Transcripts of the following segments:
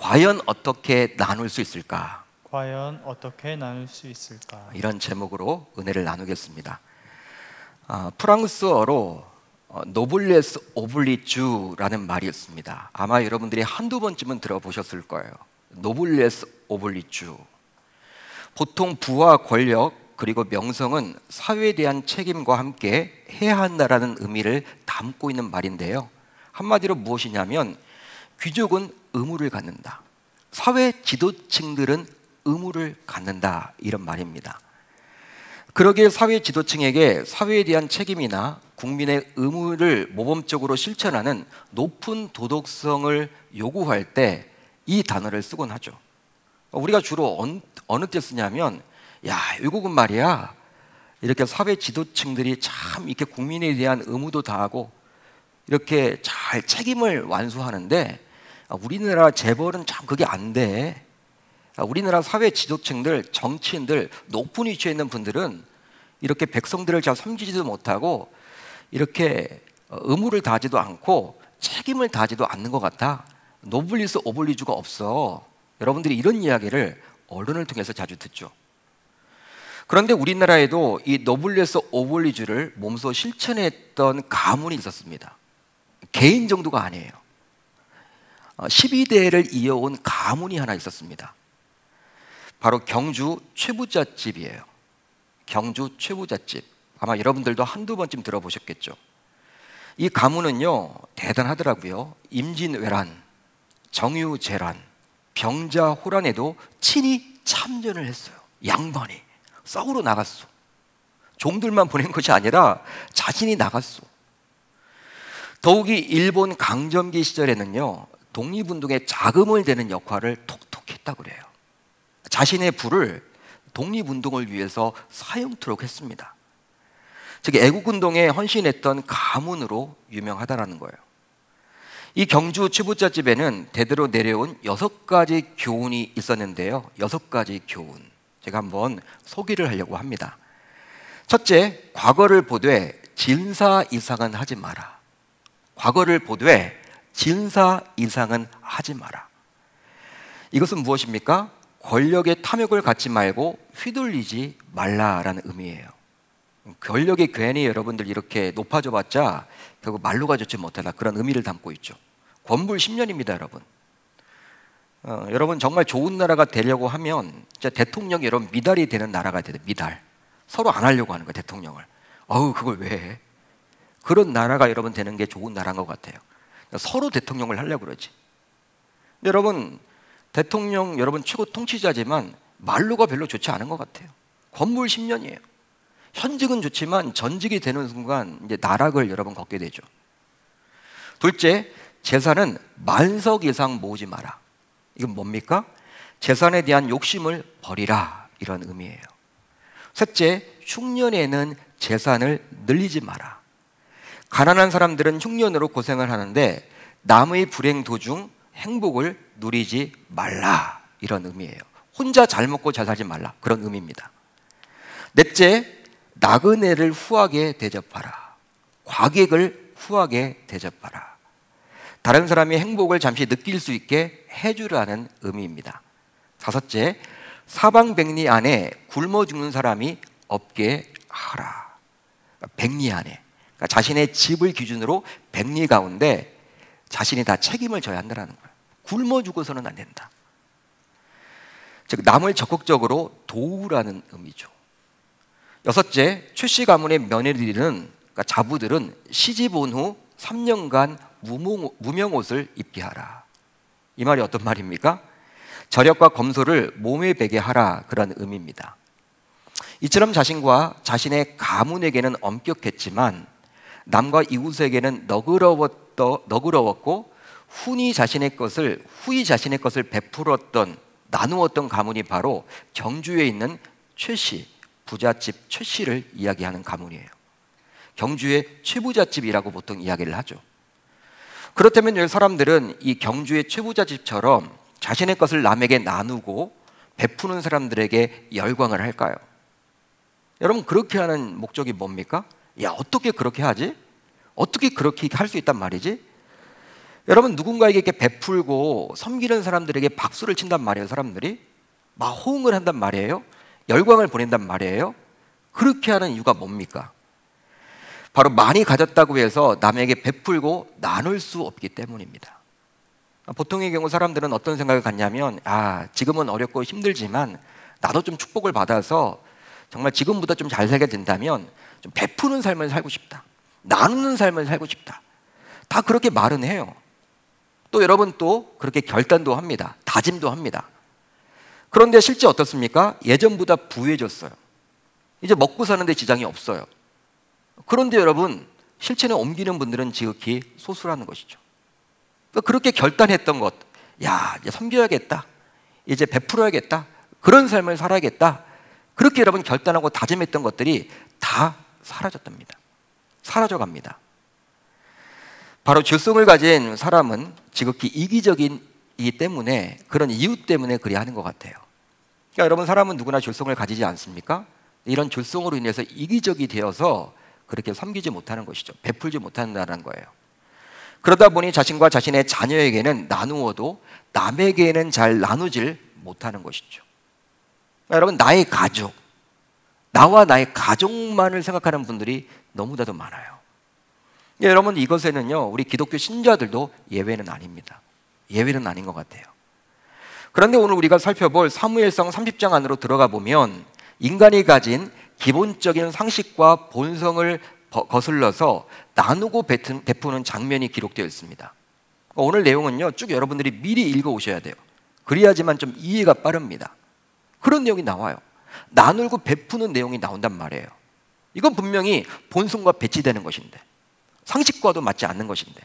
과연 어떻게 나눌 수 있을까? 과연 어떻게 나눌 수 있을까? 이런 제목으로 은혜를 나누겠습니다. 프랑스어로 노블레스 오블리주라는 말이 있습니다. 아마 여러분들이 한두 번쯤은 들어보셨을 거예요. 노블레스 오블리주. 보통 부와 권력 그리고 명성은 사회에 대한 책임과 함께 해야 한다라는 의미를 담고 있는 말인데요. 한마디로 무엇이냐면 귀족은 의무를 갖는다, 사회 지도층들은 의무를 갖는다, 이런 말입니다. 그러기에 사회 지도층에게 사회에 대한 책임이나 국민의 의무를 모범적으로 실천하는 높은 도덕성을 요구할 때 이 단어를 쓰곤 하죠. 우리가 주로 어느 때 쓰냐면, 야, 외국은 말이야, 이렇게 사회 지도층들이 참 이렇게 국민에 대한 의무도 다하고 이렇게 잘 책임을 완수하는데 우리나라 재벌은 참 그게 안 돼. 우리나라 사회 지도층들, 정치인들, 높은 위치에 있는 분들은 이렇게 백성들을 잘 섬기지도 못하고 이렇게 의무를 다하지도 않고 책임을 다하지도 않는 것 같아. 노블리스 오블리주가 없어. 여러분들이 이런 이야기를 언론을 통해서 자주 듣죠. 그런데 우리나라에도 이 노블레스 오블리주를 몸소 실천했던 가문이 있었습니다. 개인 정도가 아니에요. 12대를 이어온 가문이 하나 있었습니다. 바로 경주 최부잣집이에요. 경주 최부잣집. 아마 여러분들도 한두 번쯤 들어보셨겠죠. 이 가문은요, 대단하더라고요. 임진왜란, 정유재란, 병자호란에도 친히 참전을 했어요. 양반이 싸우러 나갔어. 종들만 보낸 것이 아니라 자신이 나갔어. 더욱이 일본 강점기 시절에는요, 독립운동에 자금을 대는 역할을 톡톡히 했다고 그래요. 자신의 부를 독립운동을 위해서 사용토록 했습니다. 즉 애국운동에 헌신했던 가문으로 유명하다라는 거예요. 이 경주 최부잣집에는 대대로 내려온 6가지 교훈이 있었는데요. 6가지 교훈, 제가 한번 소개를 하려고 합니다. 첫째, 과거를 보되 진사 이상은 하지 마라. 과거를 보되 진사 이상은 하지 마라. 이것은 무엇입니까? 권력의 탐욕을 갖지 말고 휘둘리지 말라라는 의미예요. 권력이 괜히 여러분들 이렇게 높아져 봤자 결국 말로가 좋지 못하다, 그런 의미를 담고 있죠. 권불 10년입니다, 여러분. 여러분 정말 좋은 나라가 되려고 하면 진짜 대통령이 여러분 미달이 되는 나라가 돼요. 미달. 서로 안 하려고 하는 거예요, 대통령을. 그걸 왜 해? 그런 나라가 여러분 되는 게 좋은 나라인 것 같아요. 서로 대통령을 하려고 그러지. 근데 여러분, 대통령 여러분 최고 통치자지만 말로가 별로 좋지 않은 것 같아요. 권불 10년이에요. 현직은 좋지만 전직이 되는 순간 이제 나락을 여러분 걷게 되죠. 둘째, 재산은 만석 이상 모으지 마라. 이건 뭡니까? 재산에 대한 욕심을 버리라, 이런 의미예요. 셋째, 흉년에는 재산을 늘리지 마라. 가난한 사람들은 흉년으로 고생을 하는데 남의 불행 도중 행복을 누리지 말라, 이런 의미예요. 혼자 잘 먹고 잘 살지 말라, 그런 의미입니다. 넷째, 나그네를 후하게 대접하라. 과객을 후하게 대접하라. 다른 사람이 행복을 잠시 느낄 수 있게 해주라는 의미입니다. 다섯째, 사방백리 안에 굶어 죽는 사람이 없게 하라. 백리 안에, 그러니까 자신의 집을 기준으로 백리 가운데 자신이 다 책임을 져야 한다는 거예요. 굶어 죽어서는 안 된다. 즉 남을 적극적으로 도우라는 의미죠. 여섯째, 최씨 가문의 며느리들은, 그러니까 자부들은 시집 온 후 3년간 무명옷을 입게 하라. 이 말이 어떤 말입니까? 저력과 검소를 몸에 배게 하라, 그런 의미입니다. 이처럼 자신과 자신의 가문에게는 엄격했지만 남과 이웃에게는 너그러웠고 후이 자신의 것을 베풀었던, 나누었던 가문이 바로 경주에 있는 최씨, 부잣집 최씨를 이야기하는 가문이에요. 경주의 최부잣집이라고 보통 이야기를 하죠. 그렇다면 왜 사람들은 이 경주의 최부잣집처럼 자신의 것을 남에게 나누고 베푸는 사람들에게 열광을 할까요? 여러분, 그렇게 하는 목적이 뭡니까? 야, 어떻게 그렇게 하지? 어떻게 그렇게 할 수 있단 말이지? 여러분, 누군가에게 이렇게 베풀고 섬기는 사람들에게 박수를 친단 말이에요. 사람들이 막 호응을 한단 말이에요. 열광을 보낸단 말이에요. 그렇게 하는 이유가 뭡니까? 바로 많이 가졌다고 해서 남에게 베풀고 나눌 수 없기 때문입니다. 보통의 경우 사람들은 어떤 생각을 갖냐면, 지금은 어렵고 힘들지만 나도 좀 축복을 받아서 정말 지금보다 좀 잘 살게 된다면 좀 베푸는 삶을 살고 싶다, 나누는 삶을 살고 싶다, 다 그렇게 말은 해요. 또 여러분, 또 그렇게 결단도 합니다. 다짐도 합니다. 그런데 실제 어떻습니까? 예전보다 부유해졌어요. 이제 먹고 사는데 지장이 없어요. 그런데 여러분, 실천에 옮기는 분들은 지극히 소수라는 것이죠. 그렇게 결단했던 것, 이제 섬겨야겠다, 이제 베풀어야겠다, 그런 삶을 살아야겠다, 그렇게 여러분 결단하고 다짐했던 것들이 다 사라졌답니다. 사라져갑니다. 바로 죄성을 가진 사람은 지극히 이기적이기 때문에, 그런 이유 때문에 그리 하는 것 같아요. 그러니까 여러분, 사람은 누구나 죄성을 가지지 않습니까? 이런 죄성으로 인해서 이기적이 되어서 그렇게 섬기지 못하는 것이죠. 베풀지 못한다는 거예요. 그러다 보니 자신과 자신의 자녀에게는 나누어도 남에게는 잘 나누질 못하는 것이죠. 그러니까 여러분, 나의 가족, 나와 나의 가족만을 생각하는 분들이 너무나도 많아요. 여러분, 이것에는요, 우리 기독교 신자들도 예외는 아닙니다. 예외는 아닌 것 같아요. 그런데 오늘 우리가 살펴볼 사무엘상 30장 안으로 들어가 보면 인간이 가진 기본적인 상식과 본성을 거슬러서 나누고 베푸는 장면이 기록되어 있습니다. 오늘 내용은요, 쭉 여러분들이 미리 읽어오셔야 돼요. 그래야지만 좀 이해가 빠릅니다. 그런 내용이 나와요. 나누고 베푸는 내용이 나온단 말이에요. 이건 분명히 본성과 배치되는 것인데, 상식과도 맞지 않는 것인데,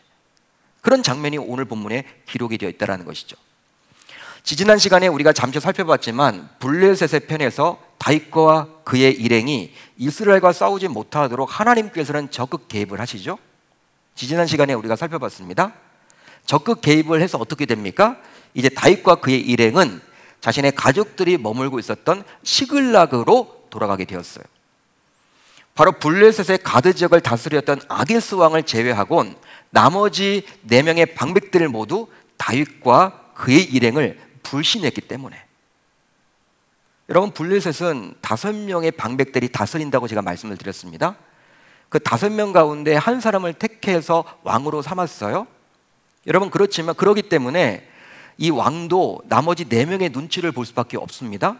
그런 장면이 오늘 본문에 기록이 되어 있다는 것이죠. 지지난 시간에 우리가 잠시 살펴봤지만 블레셋의 편에서 다윗과 그의 일행이 이스라엘과 싸우지 못하도록 하나님께서는 적극 개입을 하시죠. 지지난 시간에 우리가 살펴봤습니다. 적극 개입을 해서 어떻게 됩니까? 이제 다윗과 그의 일행은 자신의 가족들이 머물고 있었던 시글락으로 돌아가게 되었어요. 바로 블레셋의 가드 지역을 다스렸던 아기스 왕을 제외하곤 나머지 4명의 방백들을 모두 다윗과 그의 일행을 불신했기 때문에. 여러분, 블레셋은 5명의 방백들이 다스린다고 제가 말씀을 드렸습니다. 그 5명 가운데 한 사람을 택해서 왕으로 삼았어요. 여러분, 그렇지만 그러기 때문에 이 왕도 나머지 4명의 눈치를 볼 수밖에 없습니다.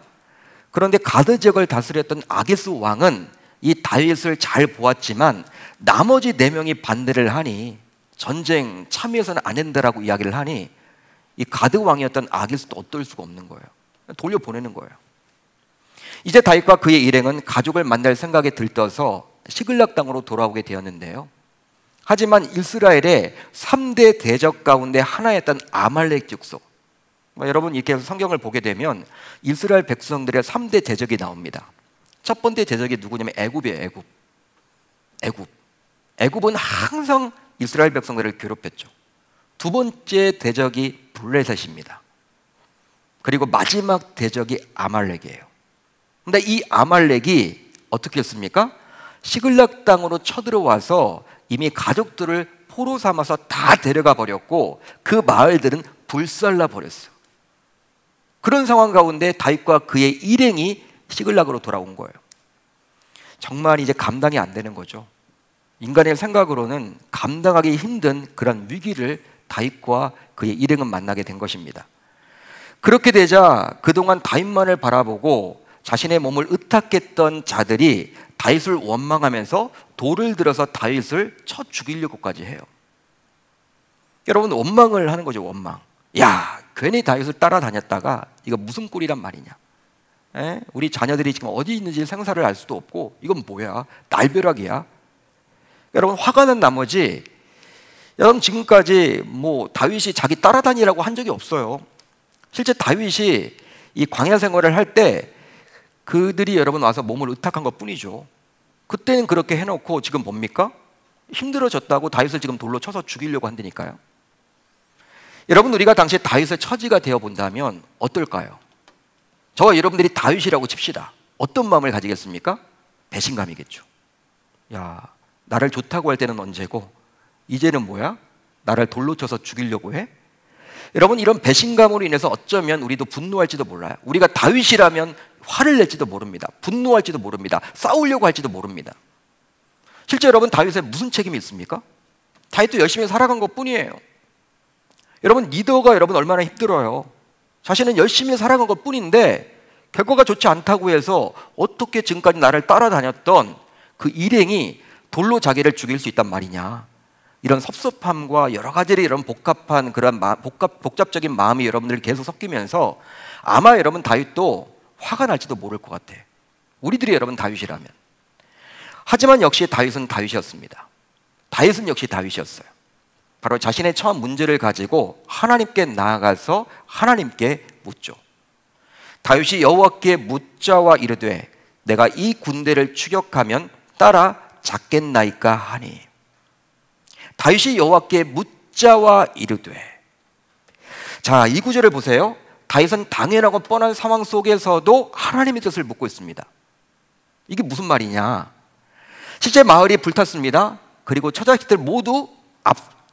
그런데 가드 지역을 다스렸던 아기스 왕은 이 다윗을 잘 보았지만 나머지 4명이 반대를 하니, 전쟁 참여해서는 안 된다라고 이야기를 하니 이 가드 왕이었던 아기스도 어떨 수가 없는 거예요. 돌려보내는 거예요. 이제 다윗과 그의 일행은 가족을 만날 생각에 들떠서 시글락 땅으로 돌아오게 되었는데요. 하지만 이스라엘의 3대 대적 가운데 하나였던 아말렉 족속, 여러분 이렇게 해서 성경을 보게 되면 이스라엘 백성들의 3대 대적이 나옵니다. 첫 번째 대적이 누구냐면 애굽이에요. 애굽은 항상 이스라엘 백성들을 괴롭혔죠. 두 번째 대적이 블레셋입니다. 그리고 마지막 대적이 아말렉이에요. 근데 이 아말렉이 어떻게 했습니까? 시글락 땅으로 쳐들어와서 이미 가족들을 포로 삼아서 다 데려가 버렸고 그 마을들은 불살라 버렸어요. 그런 상황 가운데 다윗과 그의 일행이 시글락으로 돌아온 거예요. 정말 이제 감당이 안 되는 거죠. 인간의 생각으로는 감당하기 힘든 그런 위기를 다윗과 그의 일행은 만나게 된 것입니다. 그렇게 되자 그동안 다윗만을 바라보고 자신의 몸을 의탁했던 자들이 다윗을 원망하면서 돌을 들어서 다윗을 쳐 죽이려고까지 해요. 여러분, 원망을 하는 거죠. 원망. 야, 괜히 다윗을 따라다녔다가 이거 무슨 꼴이란 말이냐. 우리 자녀들이 지금 어디 있는지 생사를 알 수도 없고 이건 뭐야, 날벼락이야. 여러분, 화가 난 나머지 여러분 지금까지 다윗이 자기 따라다니라고 한 적이 없어요. 실제 다윗이 이 광야 생활을 할 때 그들이 여러분 와서 몸을 의탁한 것 뿐이죠. 그때는 그렇게 해놓고 지금 뭡니까? 힘들어졌다고 다윗을 지금 돌로 쳐서 죽이려고 한다니까요. 여러분, 우리가 당시에 다윗의 처지가 되어 본다면 어떨까요? 저와 여러분들이 다윗이라고 칩시다. 어떤 마음을 가지겠습니까? 배신감이겠죠. 야, 나를 좋다고 할 때는 언제고 이제는 뭐야? 나를 돌로 쳐서 죽이려고 해? 여러분, 이런 배신감으로 인해서 어쩌면 우리도 분노할지도 몰라요. 우리가 다윗이라면 화를 낼지도 모릅니다. 분노할지도 모릅니다. 싸우려고 할지도 모릅니다. 실제 여러분, 다윗에 무슨 책임이 있습니까? 다윗도 열심히 살아간 것 뿐이에요. 여러분, 리더가 여러분 얼마나 힘들어요. 자신은 열심히 살아간 것 뿐인데 결과가 좋지 않다고 해서 어떻게 지금까지 나를 따라다녔던 그 일행이 돌로 자기를 죽일 수 있단 말이냐. 이런 섭섭함과 여러 가지의 이런 복잡한 그런 복잡적인 마음이 여러분들 계속 섞이면서 아마 여러분 다윗도 화가 날지도 모를 것 같아. 우리들이 여러분 다윗이라면. 하지만 역시 다윗은 다윗이었습니다. 다윗은 역시 다윗이었어요. 바로 자신의 처한 문제를 가지고 하나님께 나아가서 하나님께 묻죠. 다윗이 여호와께 묻자와 이르되 내가 이 군대를 추격하면 따라 잡겠나이까 하니. 다윗이 여호와께 묻자와 이르되. 자, 이 구절을 보세요. 다윗은 당연하고 뻔한 상황 속에서도 하나님의 뜻을 묻고 있습니다. 이게 무슨 말이냐? 실제 마을이 불탔습니다. 그리고 처자식들 모두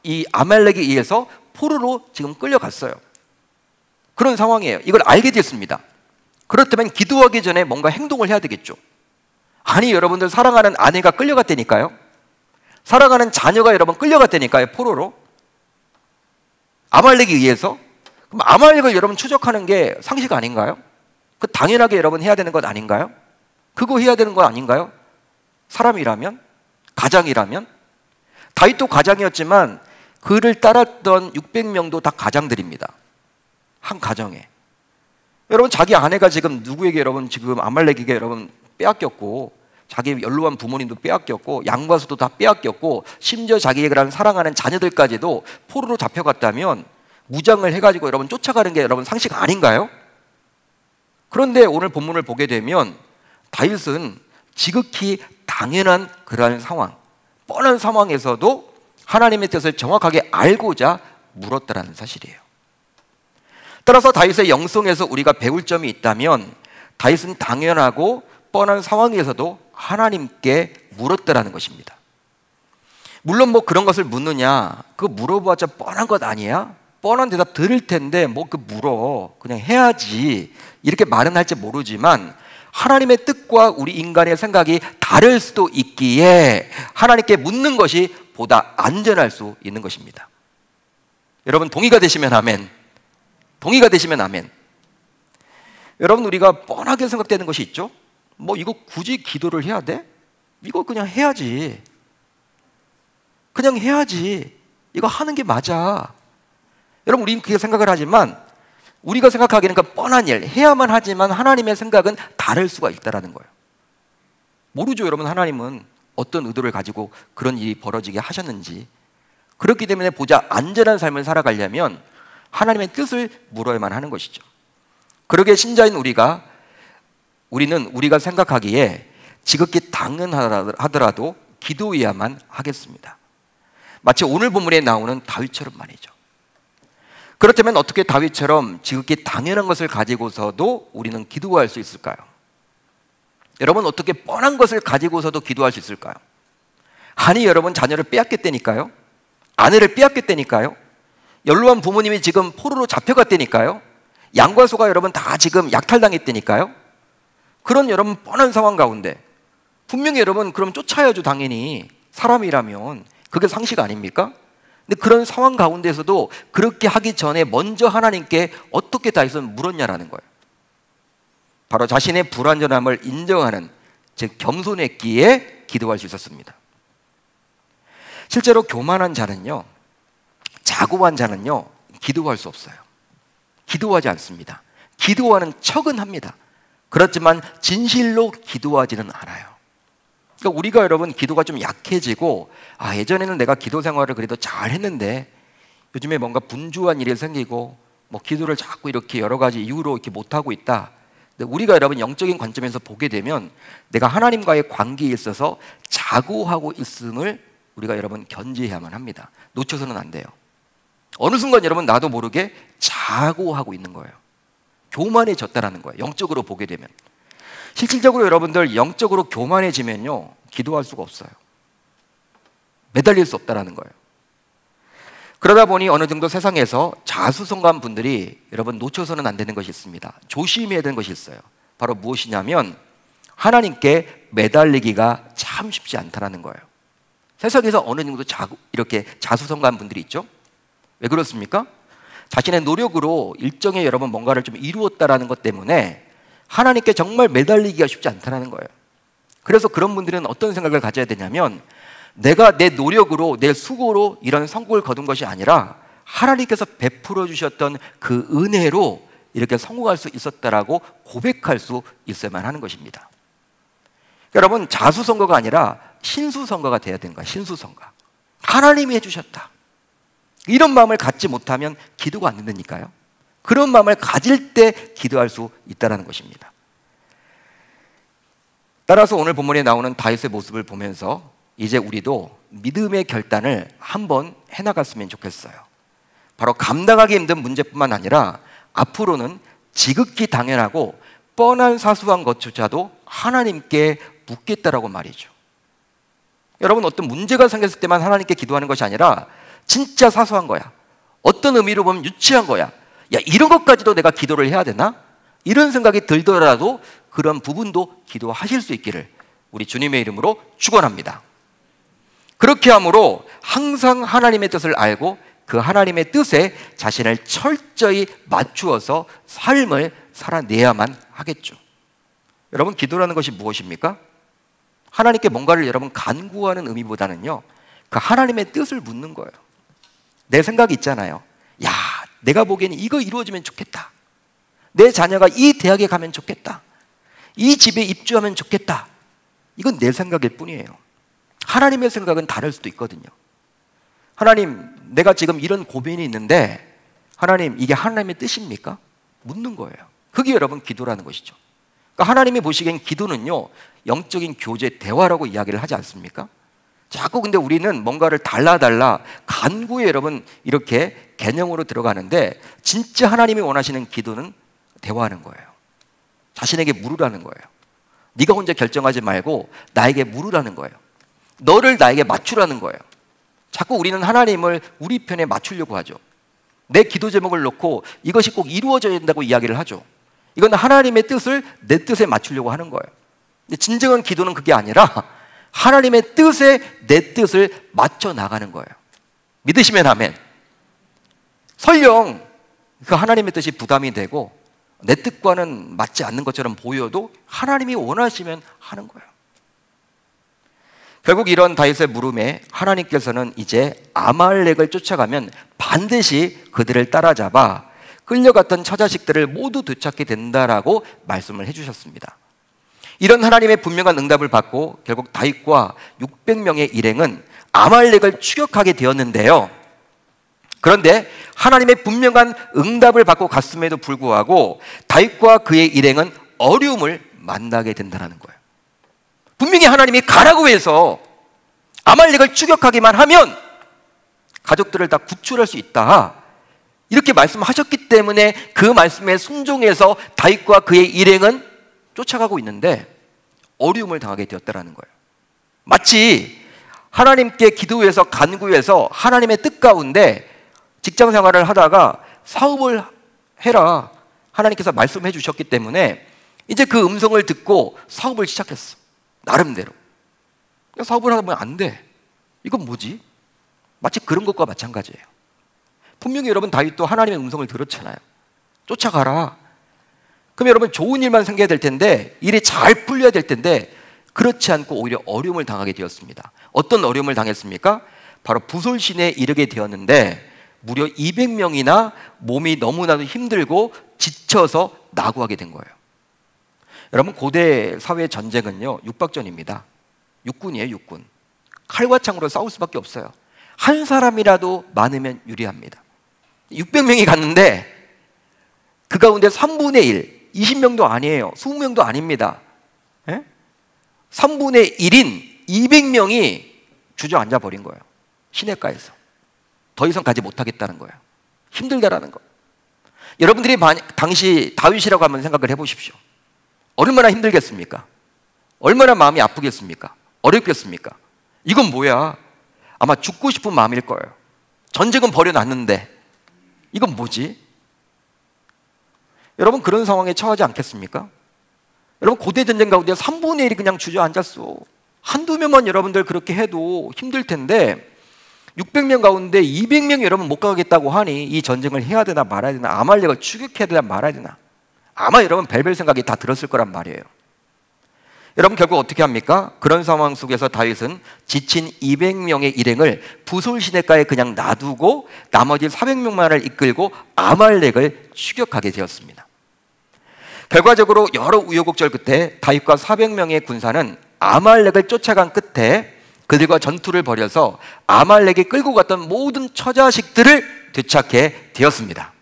이 아말렉에 의해서 포로로 지금 끌려갔어요. 그런 상황이에요. 이걸 알게 됐습니다. 그렇다면 기도하기 전에 뭔가 행동을 해야 되겠죠. 아니, 여러분들 사랑하는 아내가 끌려갔다니까요. 사랑하는 자녀가 여러분 끌려갔다니까요. 포로로. 아말렉에 의해서. 그럼 아말렉을 여러분 추적하는 게 상식 아닌가요? 그 당연하게 여러분 해야 되는 것 아닌가요? 그거 해야 되는 거 아닌가요? 사람이라면? 가장이라면? 다윗도 가장이었지만 그를 따랐던 600명도 다 가장들입니다. 한 가정에. 여러분, 자기 아내가 지금 누구에게 여러분 지금 아말렉에게 여러분 빼앗겼고, 자기 연로한 부모님도 빼앗겼고, 양과수도 다 빼앗겼고, 심지어 자기가 사랑하는 자녀들까지도 포로로 잡혀갔다면 무장을 해가지고 여러분 쫓아가는 게 여러분 상식 아닌가요? 그런데 오늘 본문을 보게 되면 다윗은 지극히 당연한 그러한 상황, 뻔한 상황에서도 하나님의 뜻을 정확하게 알고자 물었다라는 사실이에요. 따라서 다윗의 영성에서 우리가 배울 점이 있다면 다윗은 당연하고 뻔한 상황에서도 하나님께 물었다라는 것입니다. 물론 뭐 그런 것을 묻느냐, 그거 물어봤자 뻔한 것 아니야? 뻔한 대답 들을 텐데 뭐 그 물어, 그냥 해야지, 이렇게 말은 할지 모르지만 하나님의 뜻과 우리 인간의 생각이 다를 수도 있기에 하나님께 묻는 것이 보다 안전할 수 있는 것입니다. 여러분, 동의가 되시면 아멘. 동의가 되시면 아멘. 여러분, 우리가 뻔하게 생각되는 것이 있죠. 뭐 이거 굳이 기도를 해야 돼? 이거 그냥 해야지. 그냥 해야지. 이거 하는 게 맞아. 여러분, 우리는 그렇게 생각을 하지만 우리가 생각하기에는 그 뻔한 일, 해야만 하지만 하나님의 생각은 다를 수가 있다는 거예요. 모르죠, 여러분. 하나님은 어떤 의도를 가지고 그런 일이 벌어지게 하셨는지. 그렇기 때문에 보자 안전한 삶을 살아가려면 하나님의 뜻을 물어야만 하는 것이죠. 그러기에 신자인 우리는 우리가 생각하기에 지극히 당연하더라도 기도해야만 하겠습니다. 마치 오늘 본문에 나오는 다윗처럼 말이죠. 그렇다면 어떻게 다윗처럼 지극히 당연한 것을 가지고서도 우리는 기도할 수 있을까요? 여러분, 어떻게 뻔한 것을 가지고서도 기도할 수 있을까요? 아니, 여러분, 자녀를 빼앗겼다니까요. 아내를 빼앗겼다니까요. 연로한 부모님이 지금 포로로 잡혀갔다니까요. 양과 소가 여러분 다 지금 약탈당했다니까요. 그런 여러분 뻔한 상황 가운데 분명히 여러분 그럼 쫓아야죠. 당연히 사람이라면 그게 상식 아닙니까? 근데 그런 상황 가운데서도 그렇게 하기 전에 먼저 하나님께 어떻게 다윗은 물었냐라는 거예요. 바로 자신의 불완전함을 인정하는, 즉 겸손했기에 기도할 수 있었습니다. 실제로 교만한 자는요, 자고한 자는요, 기도할 수 없어요. 기도하지 않습니다. 기도하는 척은 합니다. 그렇지만 진실로 기도하지는 않아요. 그러니까 우리가 여러분 기도가 좀 약해지고, 예전에는 내가 기도 생활을 그래도 잘 했는데 요즘에 뭔가 분주한 일이 생기고 뭐 기도를 자꾸 이렇게 여러 가지 이유로 이렇게 못하고 있다. 근데 우리가 여러분 영적인 관점에서 보게 되면 내가 하나님과의 관계에 있어서 자고하고 있음을 우리가 여러분 견지해야만 합니다. 놓쳐서는 안 돼요. 어느 순간 여러분 나도 모르게 자고하고 있는 거예요. 교만해졌다라는 거예요. 영적으로 보게 되면. 실질적으로 여러분들 영적으로 교만해지면요, 기도할 수가 없어요. 매달릴 수 없다라는 거예요. 그러다 보니 어느 정도 세상에서 자수성가한 분들이 여러분 놓쳐서는 안 되는 것이 있습니다. 조심해야 되는 것이 있어요. 바로 무엇이냐면 하나님께 매달리기가 참 쉽지 않다라는 거예요. 세상에서 어느 정도 이렇게 자수성가한 분들이 있죠. 왜 그렇습니까? 자신의 노력으로 일정의 여러분 뭔가를 좀 이루었다라는 것 때문에 하나님께 정말 매달리기가 쉽지 않다라는 거예요. 그래서 그런 분들은 어떤 생각을 가져야 되냐면 내가 내 노력으로 내 수고로 이런 성공을 거둔 것이 아니라 하나님께서 베풀어 주셨던 그 은혜로 이렇게 성공할 수 있었다라고 고백할 수 있어야만 하는 것입니다. 여러분 자수성가가 아니라 신수성가가 돼야 되는 거야. 신수성가. 하나님이 해주셨다. 이런 마음을 갖지 못하면 기도가 안 된다니까요. 그런 마음을 가질 때 기도할 수 있다는 것입니다. 따라서 오늘 본문에 나오는 다윗의 모습을 보면서 이제 우리도 믿음의 결단을 한번 해나갔으면 좋겠어요. 바로 감당하기 힘든 문제뿐만 아니라 앞으로는 지극히 당연하고 뻔한 사소한 것조차도 하나님께 묻겠다라고 말이죠. 여러분 어떤 문제가 생겼을 때만 하나님께 기도하는 것이 아니라 진짜 사소한 거야. 어떤 의미로 보면 유치한 거야. 야, 이런 것까지도 내가 기도를 해야 되나? 이런 생각이 들더라도 그런 부분도 기도하실 수 있기를 우리 주님의 이름으로 축원합니다. 그렇게 함으로 항상 하나님의 뜻을 알고 그 하나님의 뜻에 자신을 철저히 맞추어서 삶을 살아내야만 하겠죠. 여러분 기도라는 것이 무엇입니까? 하나님께 뭔가를 여러분 간구하는 의미보다는요 그 하나님의 뜻을 묻는 거예요. 내 생각이 있잖아요. 야, 내가 보기에는 이거 이루어지면 좋겠다. 내 자녀가 이 대학에 가면 좋겠다. 이 집에 입주하면 좋겠다. 이건 내 생각일 뿐이에요. 하나님의 생각은 다를 수도 있거든요. 하나님, 내가 지금 이런 고민이 있는데 하나님, 이게 하나님의 뜻입니까? 묻는 거예요. 그게 여러분 기도라는 것이죠. 그러니까 하나님이 보시기엔 기도는요 영적인 교제, 대화라고 이야기를 하지 않습니까? 자꾸 근데 우리는 뭔가를 달라 간구에 여러분 이렇게 개념으로 들어가는데 진짜 하나님이 원하시는 기도는 대화하는 거예요. 자신에게 물으라는 거예요. 네가 혼자 결정하지 말고 나에게 물으라는 거예요. 너를 나에게 맞추라는 거예요. 자꾸 우리는 하나님을 우리 편에 맞추려고 하죠. 내 기도 제목을 놓고 이것이 꼭 이루어져야 된다고 이야기를 하죠. 이건 하나님의 뜻을 내 뜻에 맞추려고 하는 거예요. 근데 진정한 기도는 그게 아니라 하나님의 뜻에 내 뜻을 맞춰 나가는 거예요. 믿으시면 아멘. 설령 그 하나님의 뜻이 부담이 되고 내 뜻과는 맞지 않는 것처럼 보여도 하나님이 원하시면 하는 거예요. 결국 이런 다윗의 물음에 하나님께서는 이제 아말렉을 쫓아가면 반드시 그들을 따라잡아 끌려갔던 처자식들을 모두 되찾게 된다라고 말씀을 해주셨습니다. 이런 하나님의 분명한 응답을 받고 결국 다윗과 600명의 일행은 아말렉을 추격하게 되었는데요. 그런데 하나님의 분명한 응답을 받고 갔음에도 불구하고 다윗과 그의 일행은 어려움을 만나게 된다는 거예요. 분명히 하나님이 가라고 해서 아말렉을 추격하기만 하면 가족들을 다 구출할 수 있다, 이렇게 말씀하셨기 때문에 그 말씀에 순종해서 다윗과 그의 일행은 쫓아가고 있는데 어려움을 당하게 되었다는 거예요. 마치 하나님께 기도해서 간구해서 하나님의 뜻 가운데 직장 생활을 하다가 사업을 해라, 하나님께서 말씀해 주셨기 때문에 이제 그 음성을 듣고 사업을 시작했어. 나름대로 사업을 하다 보면 안 돼. 이건 뭐지? 마치 그런 것과 마찬가지예요. 분명히 여러분 다윗도 하나님의 음성을 들었잖아요. 쫓아가라. 그럼 여러분 좋은 일만 생겨야 될 텐데, 일이 잘 풀려야 될 텐데 그렇지 않고 오히려 어려움을 당하게 되었습니다. 어떤 어려움을 당했습니까? 바로 부솔신에 이르게 되었는데 무려 200명이나 몸이 너무나도 힘들고 지쳐서 낙오하게 된 거예요. 여러분 고대 사회 전쟁은요 육박전입니다. 육군이에요. 육군. 칼과 창으로 싸울 수밖에 없어요. 한 사람이라도 많으면 유리합니다. 600명이 갔는데 그 가운데 3분의 1, 20명도 아니에요. 20명도 아닙니다. 3분의 1인 200명이 주저앉아 버린 거예요. 시냇가에서. 더 이상 가지 못하겠다는 거예요. 힘들다라는 거. 여러분들이 당시 다윗이라고 한번 생각을 해보십시오. 얼마나 힘들겠습니까? 얼마나 마음이 아프겠습니까? 어렵겠습니까? 이건 뭐야? 아마 죽고 싶은 마음일 거예요. 전쟁은 벌여놨는데 이건 뭐지? 여러분 그런 상황에 처하지 않겠습니까? 여러분 고대 전쟁 가운데 3분의 1이 그냥 주저앉았어. 한두 명만 여러분들 그렇게 해도 힘들 텐데 600명 가운데 200명이 여러분 못 가겠다고 하니 이 전쟁을 해야 되나 말아야 되나, 아말렉을 추격해야 되나 말아야 되나, 아마 여러분 벨벨 생각이 다 들었을 거란 말이에요. 여러분 결국 어떻게 합니까? 그런 상황 속에서 다윗은 지친 200명의 일행을 부솔 시내가에 그냥 놔두고 나머지 400명만을 이끌고 아말렉을 추격하게 되었습니다. 결과적으로 여러 우여곡절 끝에 다윗과 400명의 군사는 아말렉을 쫓아간 끝에 그들과 전투를 벌여서 아말렉이 끌고 갔던 모든 처자식들을 되찾게 되었습니다.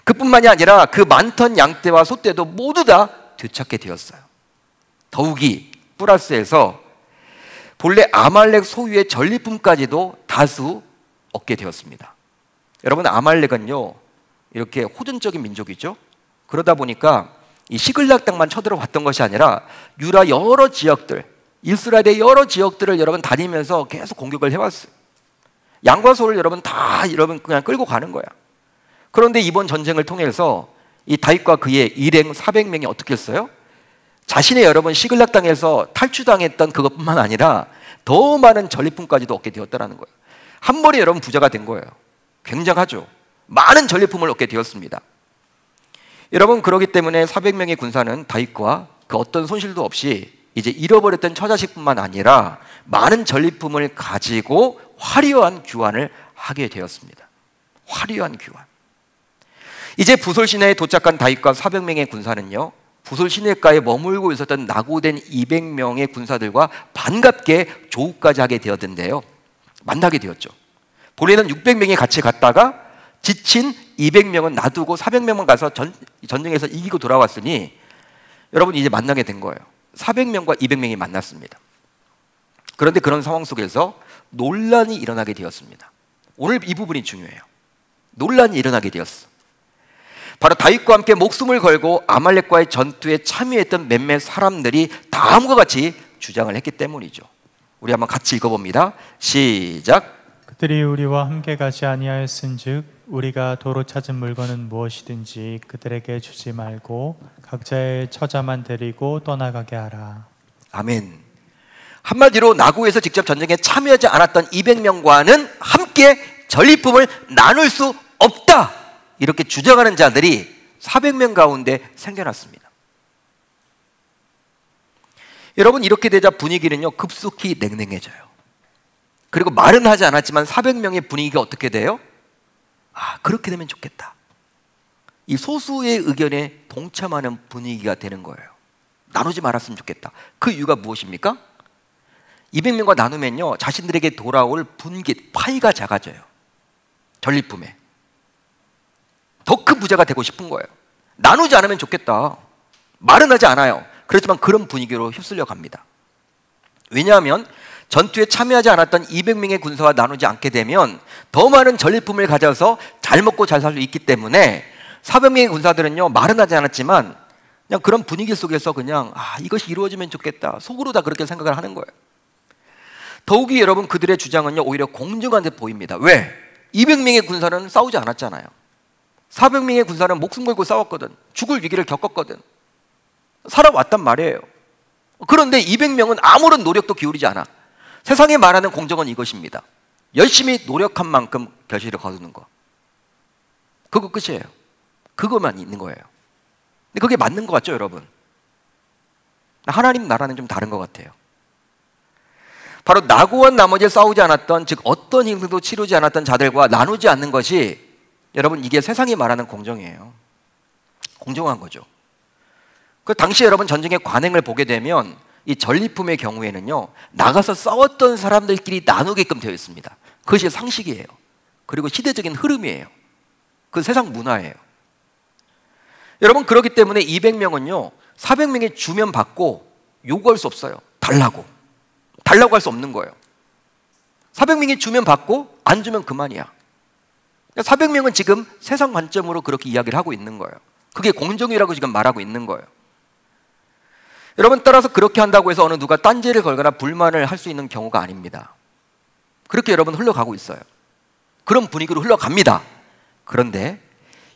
그뿐만이 아니라 그 많던 양떼와 소떼도 모두 다 되찾게 되었어요. 더욱이 플러스해서 본래 아말렉 소유의 전리품까지도 다수 얻게 되었습니다. 여러분 아말렉은요 이렇게 호전적인 민족이죠. 그러다 보니까 이 시글락 땅만 쳐들어왔던 것이 아니라 유다 여러 지역들, 이스라엘의 여러 지역들을 여러분 다니면서 계속 공격을 해왔어요. 양과 소를 여러분 다 여러분 그냥 끌고 가는 거야. 그런데 이번 전쟁을 통해서 이 다윗과 그의 일행 400명이 어떻게 했어요? 자신의 여러분 시글락 땅에서 탈취당했던 그것뿐만 아니라 더 많은 전리품까지도 얻게 되었다는 거예요. 한 번에 여러분 부자가 된 거예요. 굉장하죠. 많은 전리품을 얻게 되었습니다. 여러분 그러기 때문에 400명의 군사는 다윗과 그 어떤 손실도 없이 이제 잃어버렸던 처자식뿐만 아니라 많은 전리품을 가지고 화려한 귀환을 하게 되었습니다. 화려한 귀환. 이제 부솔 시내에 도착한 다윗과 400명의 군사는요 부솔 시내가에 머물고 있었던 낙오된 200명의 군사들과 반갑게 조우까지 하게 되었는데요, 만나게 되었죠. 본래는 600명이 같이 갔다가 지친 200명은 놔두고 400명만 가서 전쟁에서 이기고 돌아왔으니 여러분 이제 만나게 된 거예요. 400명과 200명이 만났습니다. 그런데 그런 상황 속에서 논란이 일어나게 되었습니다. 오늘 이 부분이 중요해요. 논란이 일어나게 되었어. 바로 다윗과 함께 목숨을 걸고 아말렉과의 전투에 참여했던 몇몇 사람들이 다음과 같이 주장을 했기 때문이죠. 우리 한번 같이 읽어봅니다. 시작. 그들이 우리와 함께 가지 아니하였은즉 우리가 도로 찾은 물건은 무엇이든지 그들에게 주지 말고 각자의 처자만 데리고 떠나가게 하라. 아멘. 한마디로 나고에서 직접 전쟁에 참여하지 않았던 200명과는 함께 전리품을 나눌 수 없다, 이렇게 주장하는 자들이 400명 가운데 생겨났습니다. 여러분 이렇게 되자 분위기는요 급속히 냉랭해져요. 그리고 말은 하지 않았지만 400명의 분위기가 어떻게 돼요? 아, 그렇게 되면 좋겠다. 이 소수의 의견에 동참하는 분위기가 되는 거예요. 나누지 말았으면 좋겠다. 그 이유가 무엇입니까? 200명과 나누면요 자신들에게 돌아올 분깃, 파이가 작아져요. 전리품에 더 큰 부자가 되고 싶은 거예요. 나누지 않으면 좋겠다. 말은 하지 않아요. 그렇지만 그런 분위기로 휩쓸려 갑니다. 왜냐하면 전투에 참여하지 않았던 200명의 군사와 나누지 않게 되면 더 많은 전리품을 가져서 잘 먹고 잘 살 수 있기 때문에 400명의 군사들은요 말은 하지 않았지만 그냥 그런 분위기 속에서 그냥 이것이 이루어지면 좋겠다, 속으로 다 그렇게 생각을 하는 거예요. 더욱이 여러분 그들의 주장은요 오히려 공정한 듯 보입니다. 왜? 200명의 군사는 싸우지 않았잖아요. 400명의 군사는 목숨 걸고 싸웠거든. 죽을 위기를 겪었거든. 살아왔단 말이에요. 그런데 200명은 아무런 노력도 기울이지 않아. 세상에 말하는 공정은 이것입니다. 열심히 노력한 만큼 결실을 거두는 거. 그거 끝이에요. 그것만 있는 거예요. 근데 그게 맞는 것 같죠, 여러분? 하나님 나라는 좀 다른 것 같아요. 바로 나고와 나머지 싸우지 않았던, 즉 어떤 힘도 치르지 않았던 자들과 나누지 않는 것이 여러분 이게 세상이 말하는 공정이에요. 공정한 거죠. 그 당시 여러분 전쟁의 관행을 보게 되면 이 전리품의 경우에는요 나가서 싸웠던 사람들끼리 나누게끔 되어 있습니다. 그것이 상식이에요. 그리고 시대적인 흐름이에요. 그 세상 문화예요. 여러분 그렇기 때문에 200명은요 400명이 주면 받고 요구할 수 없어요. 달라고 할 수 없는 거예요. 400명이 주면 받고 안 주면 그만이야. 400명은 지금 세상 관점으로 그렇게 이야기를 하고 있는 거예요. 그게 공정이라고 지금 말하고 있는 거예요. 여러분 따라서 그렇게 한다고 해서 어느 누가 딴지를 걸거나 불만을 할 수 있는 경우가 아닙니다. 그렇게 여러분 흘러가고 있어요. 그런 분위기로 흘러갑니다. 그런데